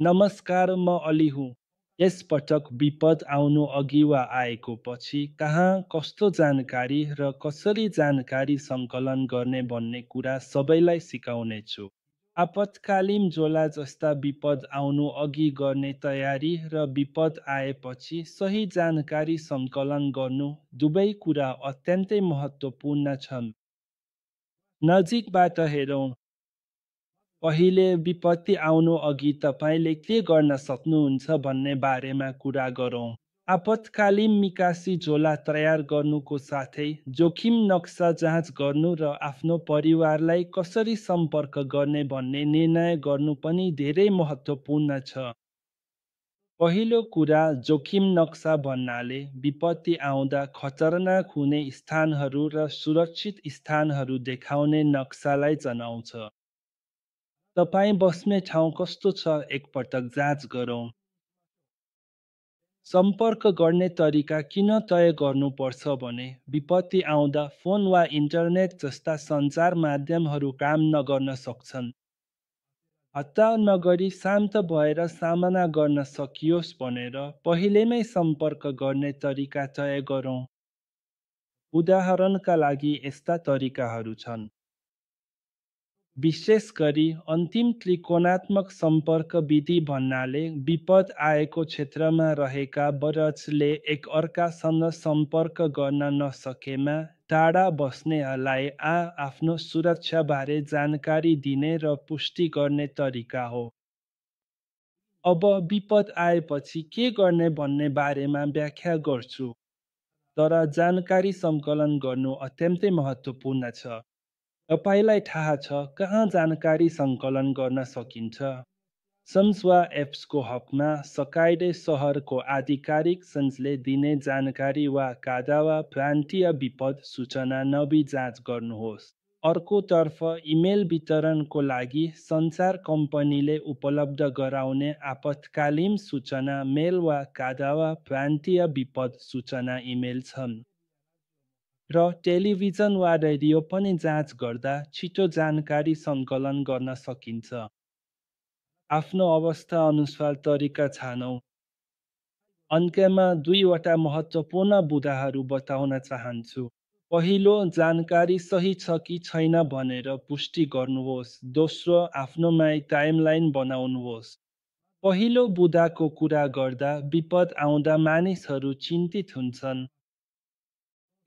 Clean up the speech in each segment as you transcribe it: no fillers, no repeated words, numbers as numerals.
नमस्कार, म अली हुँ। यस पटक विपद आउनु अघि वा आएको पछि कहाँ कस्तो जानकारी र कसरी जानकारी सङ्कलन गर्ने भन्ने कुरा सबैलाई सिकाउनेछु। आपतकालीन झोला जस्ता विपद आउनु अघि गर्ने तयारी र विपद आएपछि सही जानकारी सङ्कलन गर्नु दुवै कुरा अत्यन्तै महत्त्वपूर्ण छन्। नजिकबाट हेरौँ। पहिले विपत्ति आउनु अघि तपाईँले के गर्न सक्नुहुन्छ भन्ने बारेमा कुरा गरौँ। आपतकालीन निकासी झोला तयार गर्नुको साथै जोखिम नक्सा जाँच गर्नु र आफ्नो परिवारलाई कसरी सम्पर्क गर्ने भन्ने निर्णय गर्नु पनि धेरै महत्त्वपूर्ण छ। पहिलो कुरा, जोखिम नक्सा भन्नाले विपत्ति आउँदा खतरनाक हुने स्थानहरू र सुरक्षित स्थानहरू देखाउने नक्सालाई जनाउँछ। तपाईँ बस्ने ठाउँ कस्तो छ एकपटक जाँच गरौँ। सम्पर्क गर्ने तरिका किन तय गर्नुपर्छ भने विपत्ति आउँदा फोन वा इन्टरनेट जस्ता सञ्चार माध्यमहरू काम नगर्न सक्छन्। हतार नगरी शान्त भएर सामना गर्न सकियोस् भनेर पहिले नै सम्पर्क गर्ने तरिका तय गरौँ। उदाहरणका लागि यस्ता तरिकाहरू छन्। विशेष गरी अन्तिम त्रिकोणात्मक सम्पर्क विधि भन्नाले विपद आएको क्षेत्रमा रहेका बरजले एकअर्कासँग सम्पर्क गर्न नसकेमा टाढा बस्नेहरूलाई आफ्नो सुरक्षाबारे जानकारी दिने र पुष्टि गर्ने तरिका हो। अब विपद आएपछि के गर्ने भन्ने बारेमा व्याख्या गर्छु, तर जानकारी सङ्कलन गर्नु अत्यन्तै महत्त्वपूर्ण छ। तपाईँलाई थाहा छ कहाँ जानकारी सङ्कलन गर्न सकिन्छ? सम्स वा एप्सको हकमा सकाइडे सहरको आधिकारिक सन्सले दिने जानकारी वा कादा वा प्रान्तीय विपद सूचना नबी जाँच गर्नुहोस्। अर्कोतर्फ इमेल वितरणको लागि सञ्चार कम्पनीले उपलब्ध गराउने आपतकालीन सूचना मेल वा कादा वा प्रान्तीय विपद सूचना इमेल छन्। र टेलिभिजन वा रेडियो पनि जाँच गर्दा छिटो जानकारी सङ्कलन गर्न सकिन्छ। आफ्नो अवस्था अनुसार तरिका छानौँ। अन्त्यमा दुईवटा महत्त्वपूर्ण बुँदाहरू बताउन चाहन्छु। पहिलो, जानकारी सही छ कि छैन भनेर पुष्टि गर्नुहोस्। दोस्रो, आफ्नोमा टाइमलाइन बनाउनुहोस्। पहिलो बुँदाको कुरा गर्दा विपद आउँदा मानिसहरू चिन्तित हुन्छन्।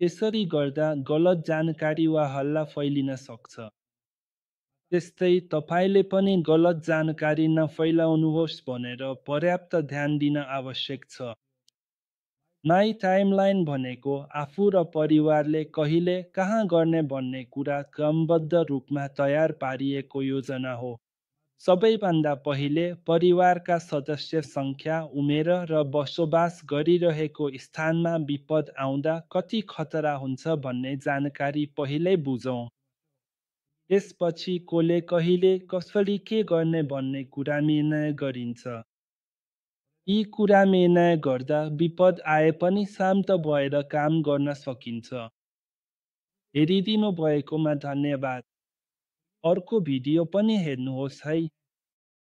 यसरी गर्दा गलत जानकारी वा हल्ला फैलिन सक्छ। त्यस्तै तपाईँले पनि गलत जानकारी नफैलाउनुहोस् भनेर पर्याप्त ध्यान दिन आवश्यक छ। माई टाइमलाइन भनेको आफू र परिवारले कहिले कहाँ गर्ने भन्ने कुरा क्रमबद्ध रूपमा तयार पारिएको योजना हो। सबैभन्दा पहिले परिवारका सदस्य सङ्ख्या, उमेर र बसोबास गरिरहेको स्थानमा विपद आउँदा कति खतरा हुन्छ भन्ने जानकारी पहिल्यै बुझौँ। त्यसपछि कोले कहिले कसरी के गर्ने भन्ने कुरा निर्णय गरिन्छ। यी कुरा निर्णय गर्दा विपद आए पनि शान्त भएर काम गर्न सकिन्छ। हेरिदिनु भएकोमा धन्यवाद। अर्को भिडियो पनि हेर्नुहोस् है।